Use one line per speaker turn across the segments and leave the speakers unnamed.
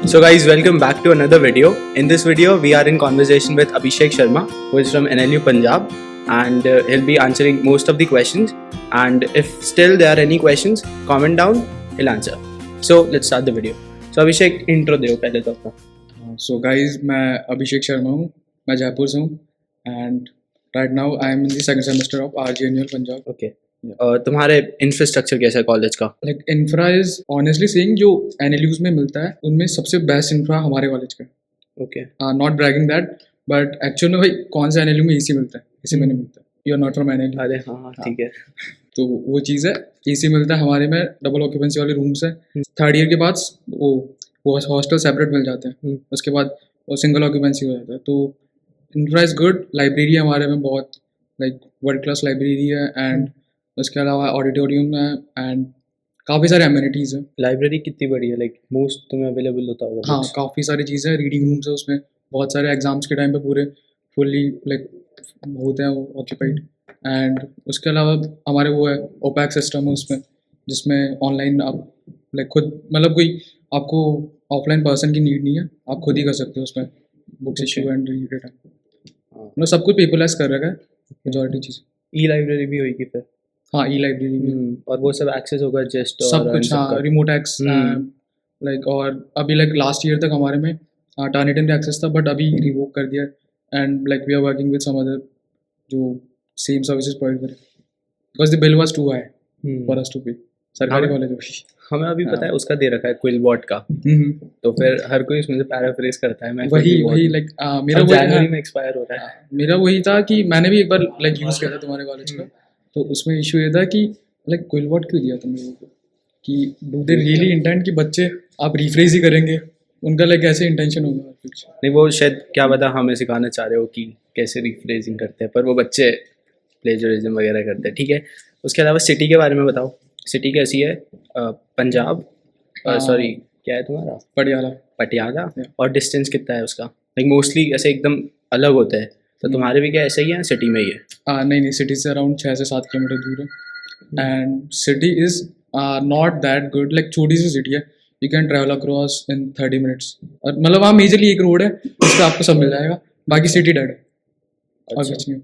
So guys, welcome back to another video. In this video, we are in conversation with Abhishek Sharma, who is from NLU Punjab, and he'll be answering most of the questions. And if still there are any questions, comment down, he'll answer. So let's start the video. So Abhishek, intro दो पहले तो अपना.
So guys मैं अभिषेक शर्मा हूँ, मैं जयपुर से हूँ and right now I am in the second semester of RGNUL Punjab.
Okay. तुम्हारे इंफ्रास्ट्रक्चर कैसा है कॉलेज का?
Like infra is honestly saying जो NLUs में मिलता है उनमें सबसे बेस्ट इंफ्रा हमारे कॉलेज का.
Okay.
Not bragging that but actual में भाई कौन सा NLU में AC मिलता है, AC में नहीं मिलता. You are not from NLU.
अरे हाँ ठीक है.
तो वो चीज़ है, AC मिलता है हमारे में, डबल ऑक्यूपेंसी वाले रूम्स है. थर्ड ईयर के बाद वो हॉस्टल सेपरेट मिल जाते हैं, उसके बाद वो सिंगल ऑक्यूपेंसी हो जाता है. तो इंफ्रा इज़ गुड. लाइब्रेरी हमारे में बहुत लाइक वर्ल्ड क्लास लाइब्रेरी है एंड उसके अलावा ऑडिटोरियम है एंड काफ़ी सारे अम्यूनिटीज़ हैं.
लाइब्रेरी कितनी बड़ी है? लाइक मोस्ट तुम्हें अवेलेबल होता होगा?
हाँ, काफ़ी सारी चीज़ें हैं. रीडिंग रूम्स है उसमें, बहुत सारे एग्जाम्स के टाइम पे पूरे फुल्ली लाइक होते हैं वो ऑक्यूपाइड. एंड उसके अलावा हमारे वो है ओपैक सिस्टम है उसमें, जिसमें ऑनलाइन आप लाइक खुद मतलब कोई आपको ऑफलाइन पर्सन की नीड नहीं है, आप खुद ही कर सकते हो उसमें books issue and read it. मतलब सब कुछ पेपरलेस कर रखा है मेजॉरिटी चीज़.
ई लाइब्रेरी भी होगी फिर?
हाँ, ई लाइब्रेरी भी
और वो सब एक्सेस होगा जस्ट
सब कुछ. हाँ, रिमोट एक्स लाइक. और अभी लाइक लास्ट ईयर तक हमारे में टर्निटिन का एक्सेस था बट अभी रिवोक कर दिया. And like we are working with some other जो सेम सर्विसेज प्रोवाइड करें because the bill was too high for us to pay. सरकारी कॉलेज है.
हमें अभी पता है उसका दे रखा है क्विलबॉट का. तो फिर हर कोई इसमें से पैराफ्रेज करता है. मैं
वही लाइक मेरा
जनवरी में एक्सपायर हो रहा है.
मेरा वही था कि मैंने भी एक बार लाइक यूज़ किया था तुम्हारे कॉलेज का. तो उसमें इशू ये था कि लाइक क्विलबॉट क्यों दिया तुम लोगों को, कि डू दे रियली इंटेंट कि बच्चे आप रिफ्रेज ही करेंगे, उनका लाइक ऐसे इंटेंशन होगा कुछ
नहीं. वो शायद क्या पता हमें सिखाना चाह रहे हो कि कैसे रिफ्रेजिंग करते हैं, पर वो बच्चे प्लेजरिज्म वगैरह करते हैं. ठीक है. उसके अलावा सिटी के बारे में बताओ. सिटी कैसी है? पंजाब सॉरी क्या है तुम्हारा? पटियाला. और डिस्टेंस कितना है उसका? लाइक मोस्टली ऐसे एकदम अलग होता है. तो तुम्हारे भी क्या ऐसा ही है? सिटी में ही है?
नहीं, सिटी से अराउंड 6 से 7 किलोमीटर दूर है. And city is not that good. Like छोटी सी सिटी है, you can travel across in 30 minutes. और मतलब वहाँ मेजरली एक रोड है जिस पर आपको सब मिल जाएगा, बाकी सिटी डेड है और कुछ नहीं.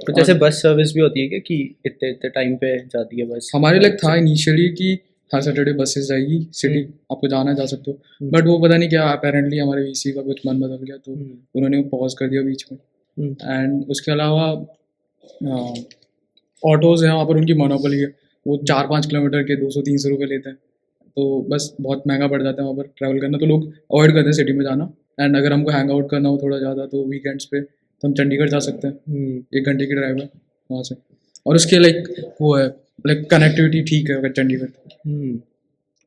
तो जैसे बस सर्विस भी होती है क्या कि इतने इतने टाइम पे जाती है बस?
हमारे लाइक था इनिशियली कि हर सैटरडे बसेस जाएगी सिटी, आपको जाना जा सकते हो. बट वो पता नहीं क्या अपेरेंटली हमारे VC का कुछ मन बदल गया तो उन्होंने वो पॉज कर दिया बीच में. एंड उसके अलावा ऑटोज़ हैं वहाँ पर, उनकी मोनोपोली है. वो 4-5 किलोमीटर के 200-300 रुपये लेते हैं. तो बस बहुत महंगा पड़ जाता है वहाँ पर ट्रैवल करना. तो लोग अवॉइड करते हैं सिटी में जाना. एंड अगर हमको हैंग आउट करना हो थोड़ा ज़्यादा तो वीकेंड्स पे तो हम चंडीगढ़ जा सकते हैं. 1 घंटे की ड्राइव है वहाँ से. और उसके लाइक वो है लाइक कनेक्टिविटी ठीक है अगर चंडीगढ़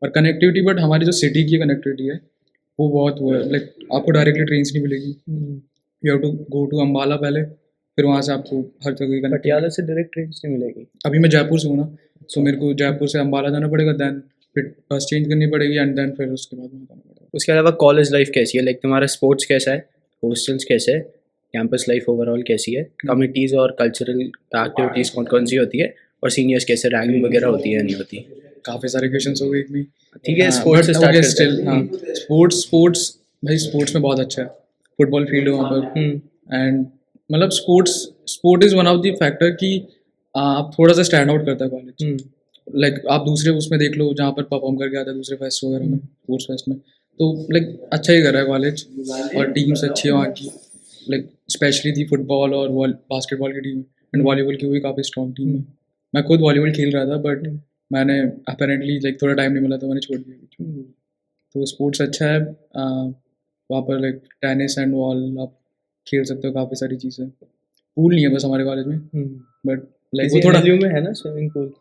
और कनेक्टिविटी. बट हमारी जो सिटी की कनेक्टिविटी है वो बहुत वो है लाइक आपको डायरेक्टली ट्रेन नहीं मिलेगी. You have to go to Ambala पहले, फिर वहाँ से आपको हर जगह की
पटियाला से डायरेक्ट ट्रेन नहीं मिलेगी.
अभी मैं जयपुर से हूँ ना, सो मेरे को जयपुर से अम्बाला जाना पड़ेगा, देन फिर बस चेंज करनी पड़ेगी एंड देन फिर उसके बाद वहाँ जाना पड़ेगा.
उसके अलावा कॉलेज लाइफ कैसी है? लाइक तुम्हारा स्पोर्ट्स कैसा है? हॉस्टल्स कैसे है? कैंपस लाइफ ओवरऑल कैसी है? कमिटीज़ और कल्चरल एक्टिविटीज़ कौन कौन सी होती है? और सीनियर्स कैसे, रैगिंग वगैरह होती है नहीं होती?
काफ़ी सारे क्वेश्चंस हो गए एक में.
ठीक है. स्पोर्ट्स से स्टार्ट करते हैं.
हाँ, स्पोर्ट्स भाई स्पोर्ट्स में बहुत अच्छा है. फुटबॉल फील्ड है वहाँ पर. एंड मतलब sport is one of the factor कि आप थोड़ा सा स्टैंड आउट करता है कॉलेज. लाइक आप दूसरे उसमें देख लो जहाँ पर परफॉर्म करके आता है दूसरे फेस्ट वगैरह में, स्पोर्ट्स फेस्ट में. तो लाइक अच्छा ही कर रहा है कॉलेज और टीम्स अच्छी है वहाँ की. लाइक स्पेशली दी फुटबॉल और बास्केटबॉल की टीम एंड वॉलीबॉल की भी काफ़ी स्ट्रॉन्ग टीम है. मैं खुद वॉलीबॉल खेल रहा था बट मैंने अपेरेंटली लाइक थोड़ा टाइम नहीं मिला तो मैंने छोड़ दिया. तो स्पोर्ट्स अच्छा है वहाँ पर. लाइक टेनिस एंड वॉल आप खेल सकते हो, काफ़ी सारी चीज़ें. पूल नहीं है बस हमारे कॉलेज में, बट लाइक वो थोड़ा
में है ना swimming pool.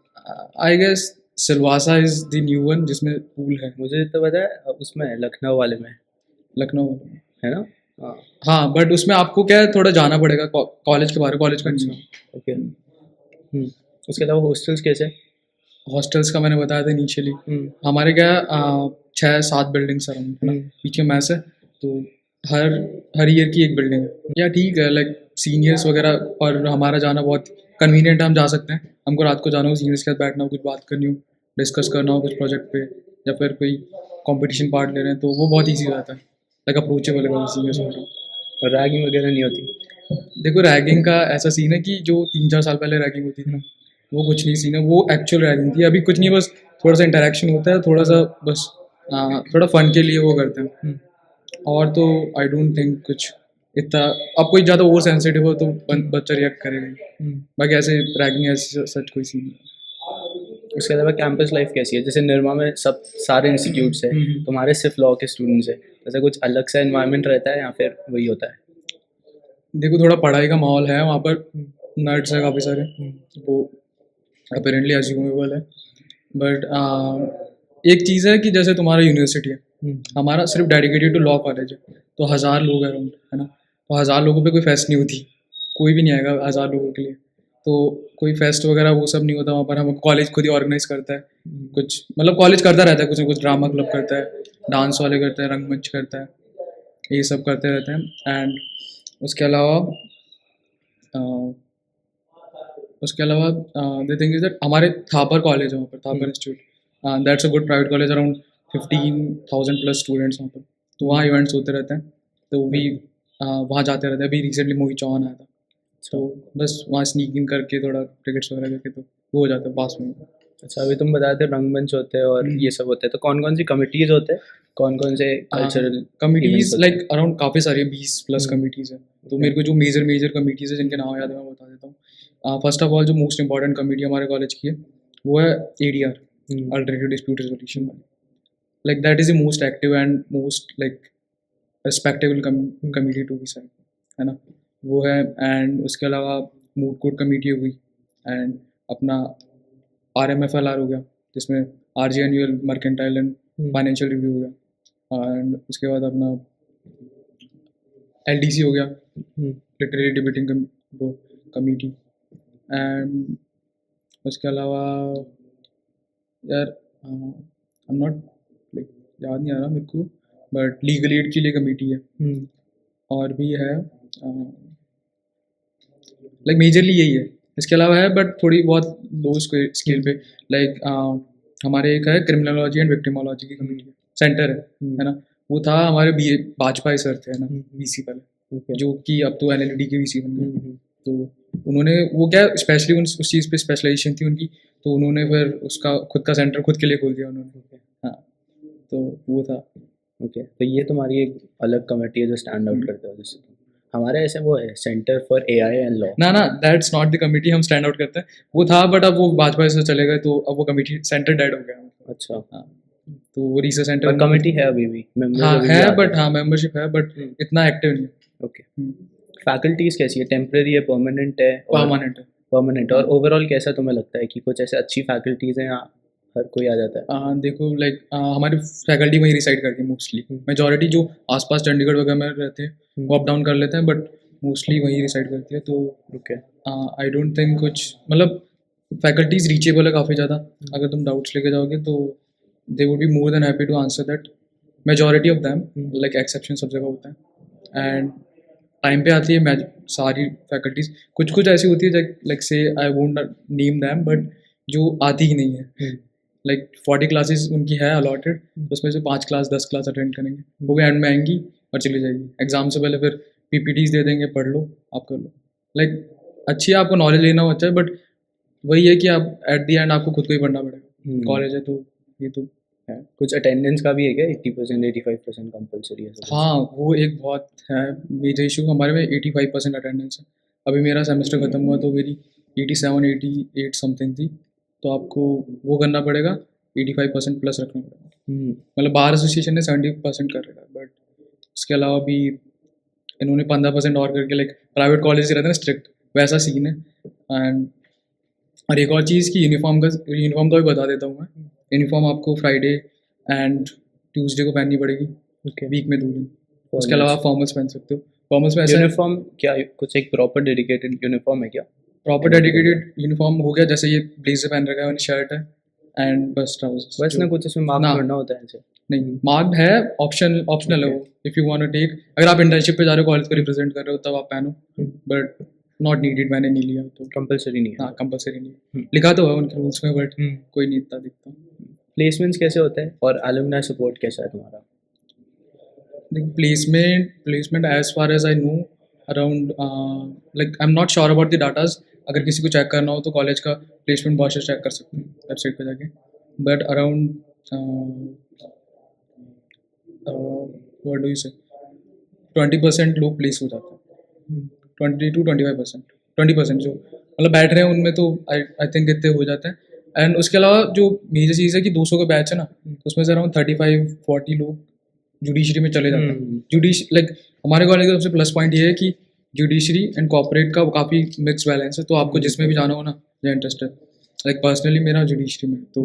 I guess Silvassa is the new one जिसमें पूल है.
मुझे तो पता है उसमें है, लखनऊ वाले में.
लखनऊ
है ना?
हाँ, बट उसमें आपको क्या है थोड़ा जाना पड़ेगा कॉलेज के बाहर, कॉलेज का नहीं.
ओके. उसके अलावा हॉस्टल्स कैसे?
हॉस्टल्स का मैंने बताया था इनिशियली. हमारे क्या 6-7 बिल्डिंग्स अराउंड है ना, बीच में मैस है. तो हर ईयर की एक बिल्डिंग है. या ठीक है लाइक सीनियर्स वगैरह और हमारा जाना बहुत कन्वीनियंट है. हम जा सकते हैं. हमको रात को जाना हो, सीनियर्स के साथ बैठना हो, कुछ बात करनी हो, डिस्कस करना हो कुछ प्रोजेक्ट पे, या फिर कोई कंपटीशन पार्ट ले रहे हैं तो वो बहुत ईजी हो जाता है, लाइक अप्रोचेबल है सीनियर्स वगैरह।
और रैगिंग वगैरह नहीं होती?
देखो रैगिंग का ऐसा सीन है कि जो 3-4 साल पहले रैगिंग होती थी ना, वो कुछ नहीं सीन है, वो एक्चुअल रैगिंग थी। अभी कुछ नहीं, बस थोड़ा सा इंटरेक्शन होता है, थोड़ा सा बस थोड़ा फन के लिए वो करते हैं। और तो आई डोंट थिंक कुछ इतना, अब कोई ज़्यादा ओवर सेंसिटिव हो तो बच्चा रिएक्ट करेगा, बाकी ऐसे रैगिंग ऐसे सच कोई सीन नहीं।
उसके अलावा कैंपस लाइफ कैसी है? जैसे निर्मा में सब सारे इंस्टीट्यूट्स हैं, तुम्हारे सिर्फ लॉ के स्टूडेंट्स हैं, ऐसा कुछ अलग सा एनवायरनमेंट रहता है या फिर वही होता है?
देखो थोड़ा पढ़ाई का माहौल है वहाँ पर, नर्ड्स है काफ़ी सारे, वो अपेरेंटली अज्यूमेबल है। बट एक चीज़ है कि जैसे तुम्हारा यूनिवर्सिटी है, हमारा सिर्फ डेडिकेटेड टू लॉ कॉलेज है, तो 1000 लोग हैं अराउंड, है ना, तो 1000 लोगों पे कोई फेस्ट नहीं होती, कोई भी नहीं आएगा 1000 लोगों के लिए, तो कोई फेस्ट वगैरह वो सब नहीं होता वहाँ पर। हम कॉलेज खुद ही ऑर्गेनाइज करता है कुछ, मतलब कॉलेज करता रहता है कुछ ना कुछ, ड्रामा क्लब करता है, डांस वाले करते हैं, रंगमंच करता है, ये सब करते रहते हैं। एंड उसके अलावा द थिंग इज दैट हमारे थापर कॉलेज है वहाँ पर, Thapar institute, that's a good private college, around 15,000 plus students वहाँ पर, तो वहाँ इवेंट्स होते रहते हैं, तो भी वहाँ जाते रहते हैं। अभी रिसेंटली मोहित चौहान आया था, तो बस वहाँ स्नीक इन करके थोड़ा टिकट्स वगैरह करके तो वो हो जाता है पास में।
अच्छा, अभी तुम बता थे रंगमंच होते हैं और ये सब होते हैं, तो कौन कौन सी कमिटीज़ होते हैं, कौन कौन से कल्चरल
कमिटीज़ लाइक अराउंड काफ़ी सारी 20 प्लस कमिटीज़ हैं, तो मेरे को जो मेजर कमिटीज़ है जिनके नाम याद है मैं बता देता हूँ। फर्स्ट ऑफ ऑल जो मोस्ट इंपॉर्टेंट कमिटी हमारे कॉलेज की है वो है ADR, alternative dispute resolution, like that is the most active and most like respectable committee to be side, है ना, वो है। एंड उसके अलावा मूड कोर्ट कमेटी हो गई, एंड अपना RMFLR हो गया, जिसमें RG annual mercantile and financial review हो गया, एंड उसके बाद अपना LDC हो गया, लिटरेरी डिबेटिंग वो कमेटी। एंड उसके अलावा यार आई एम नॉट लाइक याद नहीं आ रहा मेरे को, बट लीगल एड के लिए कमेटी है, और भी है लाइक मेजरली यही है। इसके अलावा है बट थोड़ी बहुत लो स्केल पे, लाइक हमारे एक है क्रिमिनोलॉजी एंड विक्टिमोलॉजी की कमेटी सेंटर है ना, वो था हमारे BA वाजपेयी सर थे, है ना, VC पहले, जो कि अब तो LLD के VC बन गए। तो उन्होंने वो क्या स्पेशली उस चीज़ पे स्पेशलाइजेशन थी उनकी, तो उन्होंने फिर उसका खुद का सेंटर खुद के लिए खोल दिया उन्होंने। हाँ, तो वो था।
ओके, तो ये तुम्हारी एक अलग कमेटी है जो स्टैंड आउट करते हो। जैसे हमारे ऐसे वो है centre for AI and law.
ना दैट्स नॉट द कमेटी हम स्टैंड आउट करते हैं, वो था बट अब वो वाजपेयी से चले गए, तो अब वो कमेटी सेंटर डेड हो गया।
अच्छा,
हाँ, तो वो रिसर्च सेंटर
कमेटी है अभी भी,
हाँ है, बट हाँ मेंबरशिप है, बट इतना एक्टिव नहीं है।
ओके, फैकल्टीज कैसी है? टेम्पररी है, परमानेंट है?
परमानेंट है।
परमानेंट। और ओवरऑल कैसा तुम्हें लगता है कि कुछ ऐसे अच्छी फैकल्टीज़ हैं या हर कोई आ जाता है?
देखो लाइक हमारी फैकल्टी वहीं रिसाइड करती है मोस्टली, मेजॉरिटी जो आसपास चंडीगढ़ वगैरह में रहते हैं वो अप डाउन कर लेते हैं, बट मोस्टली वहीं रिसाइड करती है। तो
ओके,
आई डोंट थिंक कुछ, मतलब फैकल्टीज रीचेबल है काफ़ी ज़्यादा, अगर तुम डाउट्स लेके जाओगे तो they would be more than happy to answer that, majority of them, like exception सब जगह होता है। एंड टाइम पे आती है सारी फैकल्टीज, कुछ ऐसी होती है लाइक से I won't name them, but जो आती ही नहीं है, लाइक 40 क्लासेस उनकी है अलॉटेड, उसमें से 5 क्लास 10 क्लास अटेंड करेंगे, वो भी एंड में आएंगी और चली जाएगी। एग्जाम से पहले फिर PPTs दे देंगे, पढ़ लो आप कर लो, लाइक अच्छी है, आपको नॉलेज लेना होता है, बट वही है कि आप एट दी एंड आपको खुद को ही पढ़ना पड़ेगा। कॉलेज है तो ये तो
है। कुछ अटेंडेंस का भी है क्या? 80% 85% कंपलसरी है?
हाँ, वो एक बहुत है मेजर इशू, हमारे में 85% अटेंडेंस है। अभी मेरा सेमेस्टर ख़त्म हुआ तो मेरी 87 88 समथिंग थी, तो आपको वो करना पड़ेगा, 85% प्लस रखना पड़ेगा। मतलब बार एसोसिएशन ने 70% कर रखा है, बट उसके अलावा भी इन्होंने 15% और करके, लाइक प्राइवेट कॉलेज रहते हैं ना स्ट्रिक्ट, वैसा सीन है। एंड और एक और चीज़ की यूनिफॉर्म का भी बता देता हूँ मैं। यूनिफॉर्म आपको फ्राइडे एंड ट्यूसडे को पहननी पड़ेगी, वीक में 2 दिन। उसके अलावा आप फॉर्मल्स पहन सकते हो। फॉर्मल्स में ऐसा
यूनिफॉर्म क्या कुछ एक प्रॉपर डेडिकेटेड यूनिफॉर्म है क्या?
प्रॉपर डेडिकेटेड यूनिफॉर्म हो गया, जैसे ये ब्लेजर पहन रखा है, शर्ट है एंड बस ट्राउजर्स।
बस ना कुछ इसमें मार्क करना होता है ऐसे?
नहीं, मार्क्ड है, ऑप्शनल है वो, if you want to take. अगर आप इंटर्नशिप पे जा रहे हो, कॉलेज को रिप्रेजेंट कर रहे हो, तब आप पहनो, बट नॉट नीडेड, मैंने नहीं लिया तो।
कंपलसरी नहीं है?
हाँ, कंपलसरी नहीं है, लिखा तो है उनके रूल्स में, बट कोई नहीं इतना दिखता।
प्लेसमेंट्स कैसे होते हैं और एलुमनाई सपोर्ट कैसा है तुम्हारा?
Placement as far as I know around like I am not sure about the datas. अगर किसी को चेक करना हो तो कॉलेज का प्लेसमेंट बहुत चेक कर सकते हैं वेबसाइट पे जाके. But around what do you से 20% लोग प्लेस हो जाते हैं. 20 to 25%. 20% जो मतलब बैठ रहे हैं उनमें तो आई थिंक इतने हो जाते हैं. एंड उसके अलावा जो मेजर चीज़ है कि 200 का बैच है ना, तो उसमें से अराउंड 35-40 लोग जुडिशरी में चले जाते हैं. लाइक हमारे कॉलेज का सबसे प्लस पॉइंट ये है कि जुडिशरी एंड कॉर्पोरेट का काफ़ी मिक्स बैलेंस है. तो आपको जिसमें भी जाना हो ना, या इंटरेस्ट है, लाइक पर्सनली मेरा जुडिशरी में, तो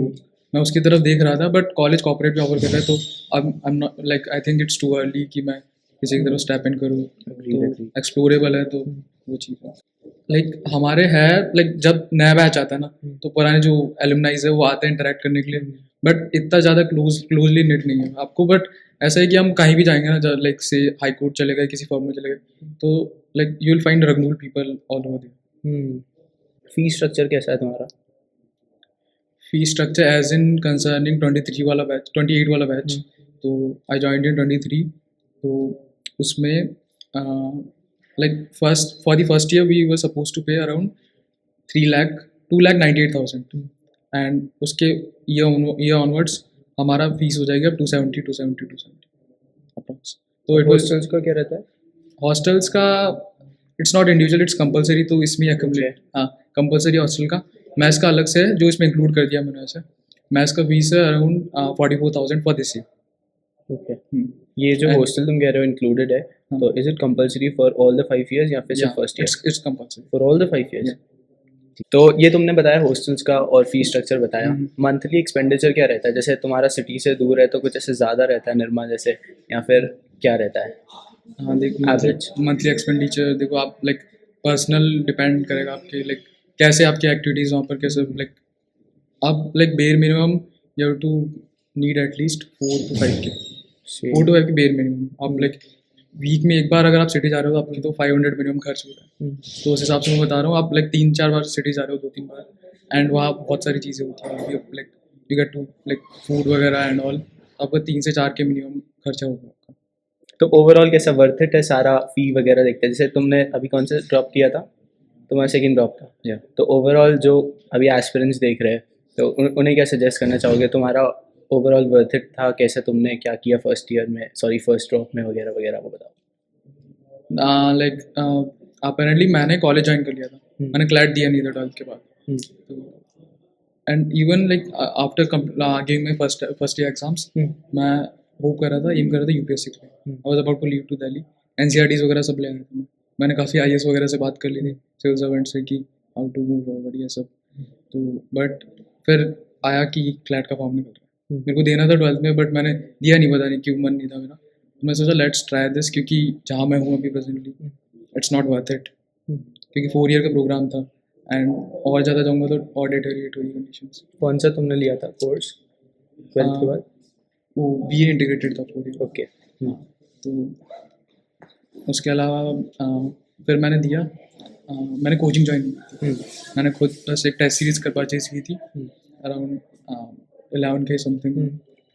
मैं उसकी तरफ देख रहा था. बट कॉलेज कॉर्पोरेट भी ऑफर कर रहा है, तो आई am not like I think it's too early कि मैं किसी की तरफ स्टेप इन करूँ. तो एक्सप्लोरेबल है, तो वो चीज़ है. लाइक हमारे है लाइक जब नया बैच आता है ना, तो पुराने जो एलुमनाइज है वो आते हैं इंटरेक्ट करने के लिए. बट इतना ज़्यादा क्लोजली निट नहीं है आपको. बट ऐसा है कि हम कहीं भी जाएंगे ना, लाइक से हाई कोर्ट चले गए, किसी फॉर्म में चले गए, तो like you will find RGNUL people all over there.
Fee structure कैसा है तुम्हारा?
Fee structure as in concerning 23 वाला बैच, 28 वाला बैच, तो आई जॉइंड इन 23. तो उसमें like for the first year we were suppose to pay around 2,98,000. And उसके year onwards हमारा फीस हो जाएगा 270 अप्रॉक्स. तो इट
हॉस्टल्स का क्या रहता है?
हॉस्टल्स का it's not individual, it's compulsory. तो इसमें एक्यूमुलेट, हाँ, कंपलसरी हॉस्टल का. मैथ्स का अलग से है जो इसमें इंक्लूड कर दिया मैंने. ऐसे मैथ्स का फीस है around 44,000 for this year.
Okay. ये जो हॉस्टल तुम कह रहे हो इंक्लूडेड है, तो is it compulsory for all the 5 years या फिर सिर्फ first year?
It's compulsory
for all the 5 years. तो ये तुमने बताया हॉस्टल्स का और फी स्ट्रक्चर बताया. मंथली एक्सपेंडिचर क्या रहता है? जैसे तुम्हारा सिटी से दूर है तो कुछ ऐसे ज़्यादा रहता है निर्मा जैसे, या फिर क्या रहता है?
हाँ, देखो मंथली एक्सपेंडिचर देखो आप लाइक पर्सनल डिपेंड करेगा आपके, लाइक कैसे आपकी एक्टिविटीज़ वहाँ पर कैसे, लाइक आप like bare minimum you have to need at least 4 to 5K. 4 to 5K bare minimum. आप लाइक वीक में एक बार अगर आप सिटी जा रहे हो तो आपकी तो 500 मिनिमम खर्च हो रहा है. तो उस हिसाब से मैं बता रहा हूँ, आप लाइक 3-4 बार सिटी जा रहे हो, 2-3 बार, एंड वहाँ बहुत सारी चीज़ें होती हैं. Like you get to like food वगैरह एंड ऑल, आपका 3 से 4K मिनिमम खर्चा होगा आपका.
तो ओवरऑल कैसा वर्थ इट है सारा फी वगैरह देखते हैं? जैसे तुमने अभी कौन सा ड्रॉप किया था? तुम्हारा सेकंड ड्रॉप था.
Yeah.
तो ओवरऑल जो अभी एस्पिरेंट्स देख रहे हैं, तो उन्हें क्या सजेस्ट करना चाहोगे? तुम्हारा ओवरऑल वर्थ इट था? कैसे तुमने क्या किया फर्स्ट ईयर में, सॉरी फर्स्ट ड्रॉप में वगैरह वगैरह, वो बताओ.
लाइक अपेरेंटली मैंने कॉलेज ज्वाइन कर लिया था. मैंने क्लैट दिया नहीं था 12th के बाद. And even like after giving my first year exams, मैं वो कर रहा था, एम कर रहा था यूपीएससी के लिए. I was about to leave to Delhi. NCERTs वगैरह सब ले आया था मैं. मैंने काफ़ी आईएएस वगैरह से बात कर ली थी, सिविल सर्वेंट से, कि हाउ टू मूव फॉरवर्ड ये सब. तो बट फिर आया कि क्लैट का फॉर्म निकल रहा है. मेरे को देना था 12th में, बट मैंने दिया नहीं, पता नहीं क्यों, मन नहीं था मेरा. तो मैं सोचा लेट्स ट्राई दिस, क्योंकि जहाँ मैं हूँ अभी presently it's not worth it, क्योंकि 4 ईयर का प्रोग्राम था. एंड और ज़्यादा जाऊँगा तो और डेटोरिएट हुई कंडीशंस.
कौन सा तुमने लिया था कोर्स 12th के बाद?
वो बीए इंटीग्रेटेड था 4 ईयर.
ओके.
तो उसके अलावा फिर मैंने दिया, मैंने कोचिंग ज्वाइन की. मैंने खुद बस एक टेस्ट सीरीज कर परचेज की थी around 11K something,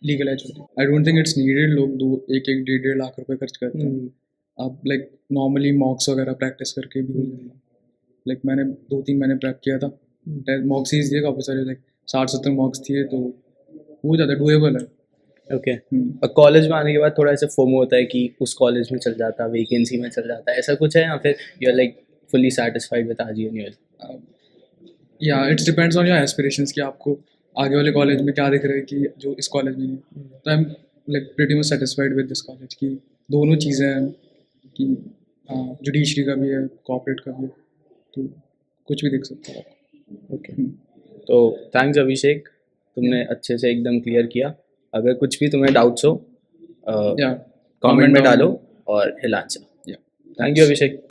legal edge. I don't think it's needed. लोग 1-1.5 लाख रुपए खर्च करते हैं. आप लाइक नॉर्मली मॉक्स वगैरह प्रैक्टिस करके भी, लाइक मैंने 2-3 महीने प्रैप किया था. मॉक सीरीज दिए काफ़ी सारे, लाइक 60-70 मॉक्स दिए, तो वो ज़्यादा डूएबल है.
ओके. और कॉलेज में आने के बाद थोड़ा ऐसे फोमो होता है कि उस कॉलेज में चल जाता, वैकेंसी में चल जाता, ऐसा कुछ है, या फिर you are like fully satisfied with RGNUL?
या it's depends on your aspirations कि आपको आगे वाले कॉलेज में क्या दिख रहा है कि जो इस कॉलेज में नहीं. तो I am like pretty much satisfied with this college की दोनों चीज़ें हैं, कि जुडिशरी का भी है, कॉर्पोरेट का भी है, तो कुछ भी देख सकते हो आप.
ओके. तो थैंक्स अभिषेक, तुमने अच्छे से एकदम क्लियर किया. अगर कुछ भी तुम्हें डाउट्स हो कमेंट में डालो और हिल answer.
Yeah.
Thank you Abhishek.